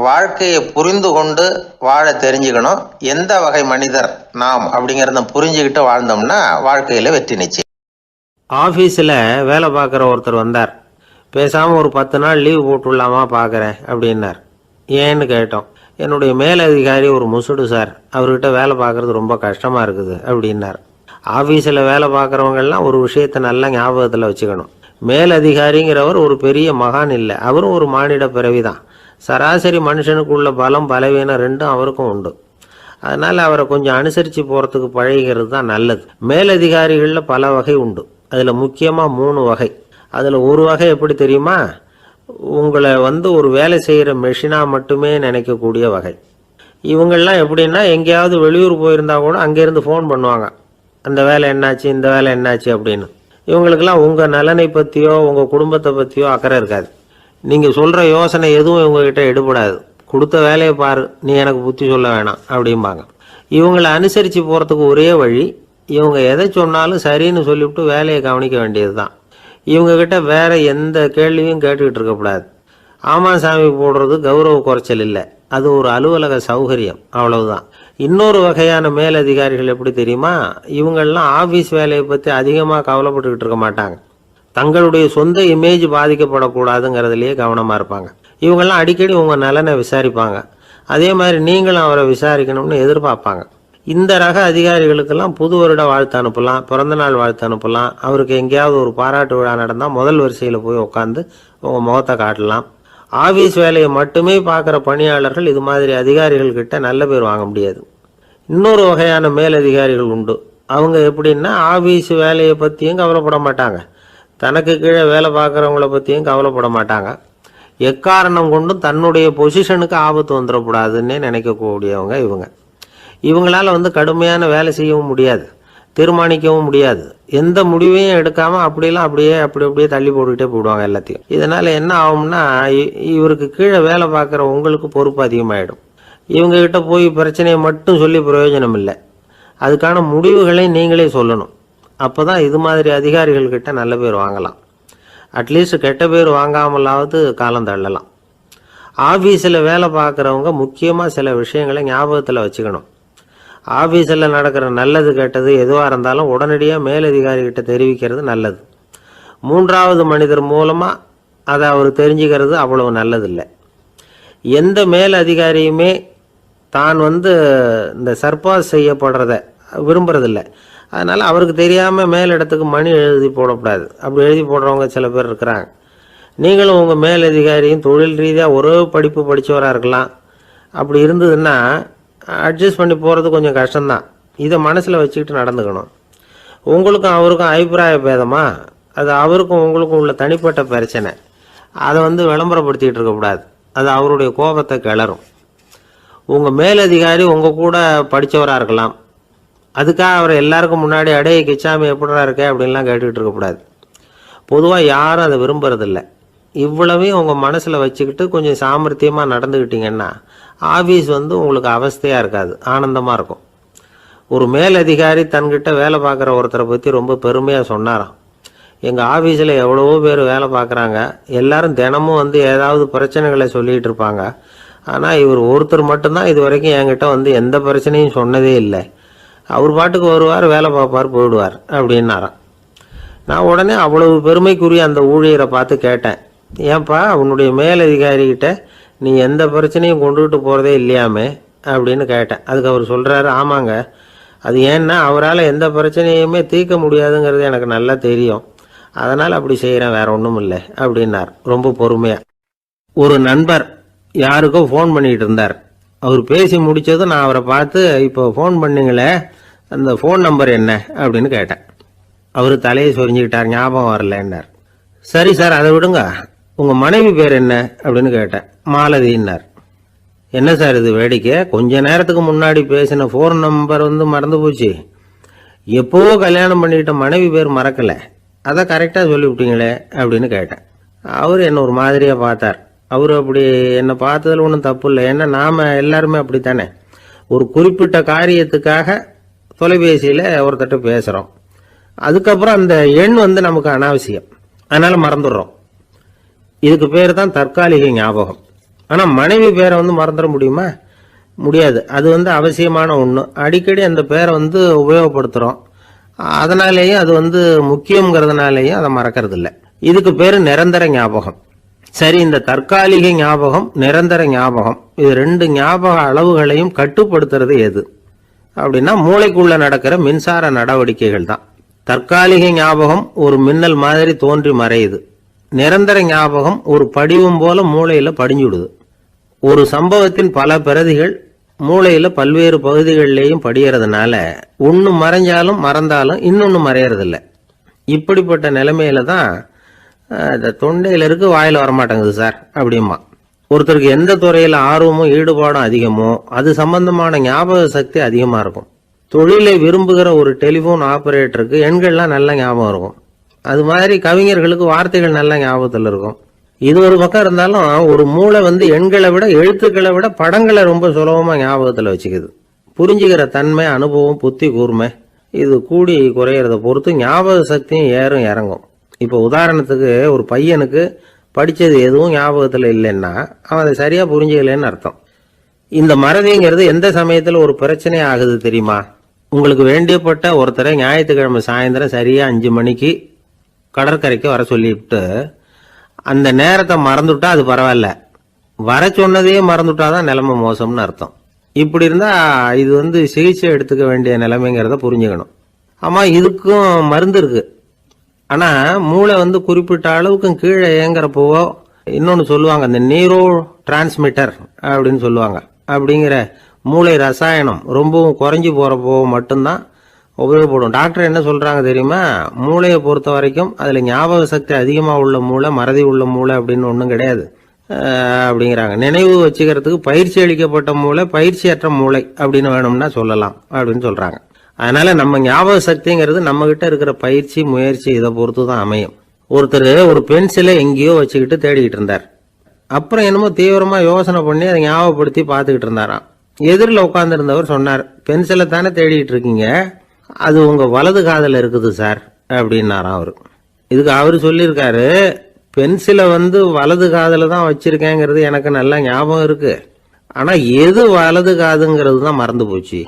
வாழ்க்கையை புரிந்து கொண்டு வாழ தெரிஞ்சுக்கணும். எந்த வகை மனிதர் நாம் அப்படிங்கிறத புரிஞ்சுக்கிட்டு வாழ்ந்தோம்னா வாழ்க்கையில் வெற்றி நிச்சயம். ஆஃபீஸில் வேலை பார்க்குற ஒருத்தர் வந்தார். பேசாமல் ஒரு 10 நாள் லீவு போட்டுடலாமா பார்க்குறேன் அப்படின்னார். ஏன்னு கேட்டோம். என்னுடைய மேலதிகாரி ஒரு முசுடு சார், அவர்கிட்ட வேலை பார்க்குறது ரொம்ப கஷ்டமாக இருக்குது அப்படின்னார். ஆஃபீஸில் வேலை பார்க்குறவங்கெல்லாம் ஒரு விஷயத்தை நல்லா ஞாபகத்தில் வச்சுக்கணும். மேலதிகாரிங்கிறவர் ஒரு பெரிய மகான் இல்லை, அவரும் ஒரு மானிட பிறவி தான். சராசரி மனுஷனுக்குள்ள பலம் பலவீனம் ரெண்டும் அவருக்கும் உண்டு. அதனால் அவரை கொஞ்சம் அனுசரித்து போகிறதுக்கு பழகிறது தான் நல்லது. மேலதிகாரிகளில் பல வகை உண்டு. அதில் முக்கியமாக 3 வகை. அதில் ஒரு வகை எப்படி தெரியுமா? உங்களை ஒரு வேலை செய்கிற மெஷினாக மட்டுமே நினைக்கக்கூடிய வகை. இவங்கெல்லாம் எப்படின்னா, எங்கேயாவது வெளியூர் போயிருந்தா கூட அங்கேருந்து ஃபோன் பண்ணுவாங்க, அந்த வேலை என்னாச்சு, இந்த வேலை என்னாச்சு அப்படின்னு. இவங்களுக்கெல்லாம் உங்கள் நலனை பற்றியோ உங்கள் குடும்பத்தை பற்றியோ அக்கறை இருக்காது. நீங்கள் சொல்கிற யோசனை எதுவும் இவங்ககிட்ட எடுபடாது. கொடுத்த வேலையை பாரு, நீ எனக்கு புத்தி சொல்ல வேணாம் அப்படிம்பாங்க. இவங்களை அனுசரித்து போகிறதுக்கு ஒரே வழி, இவங்க எதை சொன்னாலும் சரின்னு சொல்லிவிட்டு வேலையை கவனிக்க வேண்டியது தான். இவங்ககிட்ட வேற எந்த கேள்வியும் கேட்டுக்கிட்டு இருக்கக்கூடாது. ஆமாம் சாமி போடுறது கௌரவ குறைச்சல் இல்லை, அது ஒரு அலுவலக சௌகரியம், அவ்வளவுதான். இன்னொரு வகையான மேலதிகாரிகள் எப்படி தெரியுமா? இவங்கெல்லாம் ஆஃபீஸ் வேலையை பற்றி அதிகமாக கவலைப்பட்டுக்கிட்டு இருக்க மாட்டாங்க. தங்களுடைய சொந்த இமேஜ் பாதிக்கப்படக்கூடாதுங்கிறதுலையே கவனமாக இருப்பாங்க. இவங்கெல்லாம் அடிக்கடி உங்கள் நலனை விசாரிப்பாங்க. அதே மாதிரி நீங்களும் அவரை விசாரிக்கணும்னு எதிர்பார்ப்பாங்க. இந்த ரக அதிகாரிகளுக்கெல்லாம் புது வருட வாழ்த்து அனுப்பலாம், பிறந்தநாள் வாழ்த்து அனுப்பலாம். அவருக்கு எங்கேயாவது ஒரு பாராட்டு விழா நடந்தால் முதல் வரிசையில் போய் உட்காந்து உங்கள் முகத்தை காட்டலாம். ஆஃபீஸ் வேலையை மட்டுமே பார்க்குற பணியாளர்கள் இது மாதிரி அதிகாரிகள்கிட்ட நல்ல பேர் வாங்க முடியாது. இன்னொரு வகையான மேலதிகாரிகள் உண்டு. அவங்க எப்படின்னா, ஆஃபீஸ் வேலையை பற்றியும் கவலைப்பட மாட்டாங்க, தனக்கு கீழே வேலை பார்க்குறவங்கள பற்றியும் கவலைப்பட மாட்டாங்க. எக்காரணம் கொண்டும் தன்னுடைய பொசிஷனுக்கு ஆபத்து வந்துடக்கூடாதுன்னே நினைக்கக்கூடியவங்க இவங்க. இவங்களால கடுமையான வேலை செய்யவும் முடியாது, தீர்மானிக்கவும் முடியாது. எந்த முடிவையும் எடுக்காமல் அப்படியே தள்ளி போட்டுக்கிட்டே போடுவாங்க எல்லாத்தையும். இதனால் என்ன ஆகும்னா, இவருக்கு கீழே வேலை பார்க்குற உங்களுக்கு பொறுப்பு அதிகமாகிடும். இவங்ககிட்ட போய் பிரச்சனையை மட்டும் சொல்லி பிரயோஜனம் இல்லை, அதுக்கான முடிவுகளை நீங்களே சொல்லணும். அப்போ தான் இது மாதிரி அதிகாரிகள்கிட்ட நல்ல பேர் வாங்கலாம். அட்லீஸ்ட் கெட்ட பேர் வாங்காமலாவது காலம் தள்ளலாம். ஆஃபீஸில் வேலை பார்க்குறவங்க முக்கியமாக சில விஷயங்களை ஞாபகத்தில் வச்சுக்கணும். ஆஃபீஸில் நடக்கிற நல்லது கெட்டது எதுவாக இருந்தாலும் உடனடியாக மேலதிகாரிகிட்ட தெரிவிக்கிறது நல்லது. 3வது மனிதர் மூலமாக அதை அவர் தெரிஞ்சுக்கிறது அவ்வளவு நல்லதில்லை. எந்த மேலதிகாரியுமே தான் இந்த சர்பாஸ் செய்யப்படுறத விரும்புறதில்லை. அதனால் அவருக்கு தெரியாமல் மேலிடத்துக்கு மணி எழுதி போடக்கூடாது. அப்படி எழுதி போடுறவங்க சில பேர் இருக்கிறாங்க. நீங்களும் உங்கள் மேலதிகாரியும் தொழில் ரீதியாக ஒரே படிப்பு படித்தவராக இருக்கலாம். அப்படி இருந்ததுன்னா அட்ஜஸ்ட் பண்ணி போகிறது கொஞ்சம் கஷ்டம்தான். இதை மனசில் வச்சுக்கிட்டு நடந்துக்கணும். உங்களுக்கும் அவருக்கும் அபிப்பிராய பேதமா, அது அவருக்கும் உங்களுக்கும் உள்ள தனிப்பட்ட பிரச்சனை, அதை விளம்பரப்படுத்திக்கிட்டு இருக்கக்கூடாது. அது அவருடைய கோபத்தை கிளறும். உங்கள் மேலதிகாரி உங்கள் கூட படித்தவராக இருக்கலாம், அதுக்காக அவரை எல்லாருக்கும் முன்னாடி அடைய கிச்சாமி எப்படா இருக்க அப்படின்லாம் கேட்டுக்கிட்டு இருக்கக்கூடாது. பொதுவாக யாரும் அதை விரும்புறதில்லை. இவ்வளவையும் உங்கள் மனசில் வச்சுக்கிட்டு கொஞ்சம் சாமர்த்தியமாக நடந்துக்கிட்டிங்கன்னா ஆஃபீஸ் உங்களுக்கு அவஸ்தையாக இருக்காது, ஆனந்தமாக இருக்கும். ஒரு மேலதிகாரி தன்கிட்ட வேலை பார்க்குற ஒருத்தரை பற்றி ரொம்ப பெருமையாக சொன்னாராம். எங்கள் ஆஃபீஸில் எவ்வளவோ பேர் வேலை பார்க்குறாங்க, எல்லாரும் தினமும் ஏதாவது பிரச்சனைகளை சொல்லிகிட்டு இருப்பாங்க. ஆனால் இவர் ஒருத்தர் மட்டும்தான் இது வரைக்கும் என்கிட்ட எந்த பிரச்சனையும் சொன்னதே இல்லை. அவர் பாட்டுக்கு வருவார், வேலை பார்ப்பார், போயிடுவார் அப்படின்னாராம். நான் உடனே அவ்வளவு பெருமைக்குரிய அந்த ஊழியரை பார்த்து கேட்டேன், ஏன்பா உன்னுடைய மேலதிகாரிகிட்ட நீ எந்த பிரச்சனையும் கொண்டுகிட்டு போகிறதே இல்லையாமே அப்படின்னு கேட்டேன். அதுக்கு அவர் சொல்கிறாரு, ஆமாங்க, அது ஏன்னா அவரால் எந்த பிரச்சனையுமே தீர்க்க முடியாதுங்கிறது எனக்கு நல்லா தெரியும், அதனால் அப்படி செய்கிறேன், வேற ஒன்றும் இல்லை அப்படின்னார் ரொம்ப பொறுமையாக. ஒரு நண்பர் யாருக்கோ ஃபோன் பண்ணிகிட்டு இருந்தார். அவர் பேசி முடித்ததும் நான் அவரை பார்த்து, இப்போ ஃபோன் பண்ணிங்களே, அந்த ஃபோன் நம்பர் என்ன அப்படின்னு கேட்டேன். அவர் தலையை சொரிஞ்சுக்கிட்டார், ஞாபகம் வரலன்னார். சரி சார், அதை விடுங்க, உங்கள் மனைவி பேர் என்ன அப்படின்னு கேட்டேன். மாலதின்னார். என்ன சார் இது வேடிக்கை, கொஞ்ச நேரத்துக்கு முன்னாடி பேசின ஃபோன் நம்பர் மறந்து போச்சு, எப்போவோ கல்யாணம் பண்ணிக்கிட்ட மனைவி பேர் மறக்கலை, அதை கரெக்டாக சொல்லிவிட்டீங்களே அப்படின்னு கேட்டேன். அவர் என்ன ஒரு மாதிரியாக பார்த்தார். அவர் அப்படி என்னை பார்த்ததில் ஒன்றும் தப்பு இல்லை, ஏன்னா நாம் எல்லாருமே அப்படித்தானே. ஒரு குறிப்பிட்ட காரியத்துக்காக தொலைபேசியில் ஒருத்தட்ட பேசுகிறோம், அதுக்கப்புறம் அந்த எண் நமக்கு அனாவசியம், அதனால் மறந்துடுறோம். இதுக்கு பேர் தான் தற்காலிக ஞாபகம். ஆனால் மனைவி பேரை வந்து மறந்துட முடியுமா? முடியாது. அது வந்து அவசியமான ஒன்று. அடிக்கடி அந்த பேரை வந்து உபயோகப்படுத்துகிறோம். அதனாலேயும் அது வந்து முக்கியங்கிறதுனாலேயும் அதை மறக்கிறது இல்லை. இதுக்கு பேர் நிரந்தர ஞாபகம். சரி, இந்த தற்காலிக ஞாபகம், நிரந்தர ஞாபகம், இது ரெண்டு ஞாபக அளவுகளையும் கட்டுப்படுத்துறது எது அப்படின்னா மூளைக்குள்ள நடக்கிற மின்சார நடவடிக்கைகள் தான். தற்காலிக ஞாபகம் ஒரு மின்னல் மாதிரி தோன்றி மறையுது. நிரந்தர ஞாபகம் ஒரு படிவம் போல மூளையில படிஞ்சுடுது. ஒரு சம்பவத்தின் பல பிரதிகள் மூளையில பல்வேறு பகுதிகளிலேயும் படியறதுனால ஒன்று மறைஞ்சாலும் மறந்தாலும் இன்னொன்று மறையறதில்லை. இப்படிப்பட்ட நிலைமையில தான் இந்த தொண்டையில இருக்கு, வாயில வரமாட்டேங்குது சார் அப்படிமா. ஒருத்தருக்கு எந்த துறையில ஆர்வமும் ஈடுபாடும் அதிகமோ அது சம்பந்தமான ஞாபக சக்தி அதிகமா இருக்கும். தொழிலை விரும்புகிற ஒரு டெலிபோன் ஆபரேட்டருக்கு எண்கள்லாம் நல்ல ஞாபகம் இருக்கும். அது மாதிரி கவிஞர்களுக்கு வார்த்தைகள் நல்ல ஞாபகத்தில் இருக்கும். இது ஒரு பக்கம் இருந்தாலும் ஒரு மூளை வந்து எண்களை விட எழுத்துக்களை விட படங்களை ரொம்ப சுலபமா ஞாபகத்தில் வச்சுக்குது. புரிஞ்சுக்கிற தன்மை, அனுபவம், புத்தி கூர்மை இது கூடி குறையிறத பொறுத்து ஞாபக சக்தியும் ஏறும் இறங்கும். இப்போ உதாரணத்துக்கு ஒரு பையனுக்கு படித்தது எதுவும் ஞாபகத்தில் இல்லைன்னா அவன் அதை சரியாக புரிஞ்சுக்கலன்னு அர்த்தம். இந்த மறதிங்கிறது எந்த சமயத்தில் ஒரு பிரச்சனை ஆகுது தெரியுமா? உங்களுக்கு வேண்டியப்பட்ட ஒருத்தரை ஞாயிற்றுக்கிழமை சாயந்தரம் சரியாக 5 மணிக்கு கடற்கரைக்கு வர சொல்லிவிட்டு அந்த நேரத்தை மறந்துட்டா அது பரவாயில்ல, வர சொன்னதையே மறந்துட்டாதான் நிலைமை மோசம்னு அர்த்தம். இப்படி இருந்தால் இது வந்து சிகிச்சை எடுத்துக்க வேண்டிய நிலைமைங்கிறத புரிஞ்சுக்கணும். ஆமாம், இதுக்கும் மருந்து இருக்கு. ஆனால் மூளை வந்து குறிப்பிட்ட அளவுக்கும் கீழே இயங்குறப்போவோ இன்னொன்று சொல்லுவாங்க, இந்த நியூரோ டிரான்ஸ்மிட்டர் அப்படின்னு சொல்லுவாங்க. அப்படிங்கிற மூளை ரசாயனம் ரொம்பவும் குறைஞ்சி போகிறப்போ மட்டும்தான் உபயோகப்படும். டாக்டர் என்ன சொல்கிறாங்க தெரியுமா? மூளையை பொறுத்த வரைக்கும் அதில் ஞாபக சக்தி அதிகமாக உள்ள மூளை, மறதி உள்ள மூளை அப்படின்னு ஒன்றும் கிடையாது அப்படிங்கிறாங்க. நினைவு வச்சுக்கிறதுக்கு பயிற்சி அளிக்கப்பட்ட மூளை, பயிற்சியற்ற மூளை அப்படின்னு வேணும்னா சொல்லலாம் அப்படின்னு சொல்கிறாங்க. அதனால நம்ம ஞாபக சக்திங்கிறது நம்ம கிட்ட இருக்கிற பயிற்சி, முயற்சி இதை பொறுத்து தான் அமையும். ஒருத்தர் ஒரு பென்சிலை எங்கேயோ வச்சுக்கிட்டு தேடிக்கிட்டு இருந்தார். அப்புறம் என்னமோ தீவிரமா யோசனை பண்ணி அதை ஞாபகப்படுத்தி பார்த்துக்கிட்டு இருந்தாராம். எதிரில் உட்காந்துருந்தவர் சொன்னார், பென்சிலை தானே தேடிட்டு இருக்கீங்க, அது உங்க வலது காதில் இருக்குது சார் அப்படின்னாராம் அவரு. இதுக்கு அவரு சொல்லியிருக்காரு, பென்சிலை வந்து வலது காதில் தான் வச்சிருக்கேங்கிறது எனக்கு நல்லா ஞாபகம் இருக்கு, ஆனா எது வலது காதுங்கிறது தான் மறந்து போச்சு.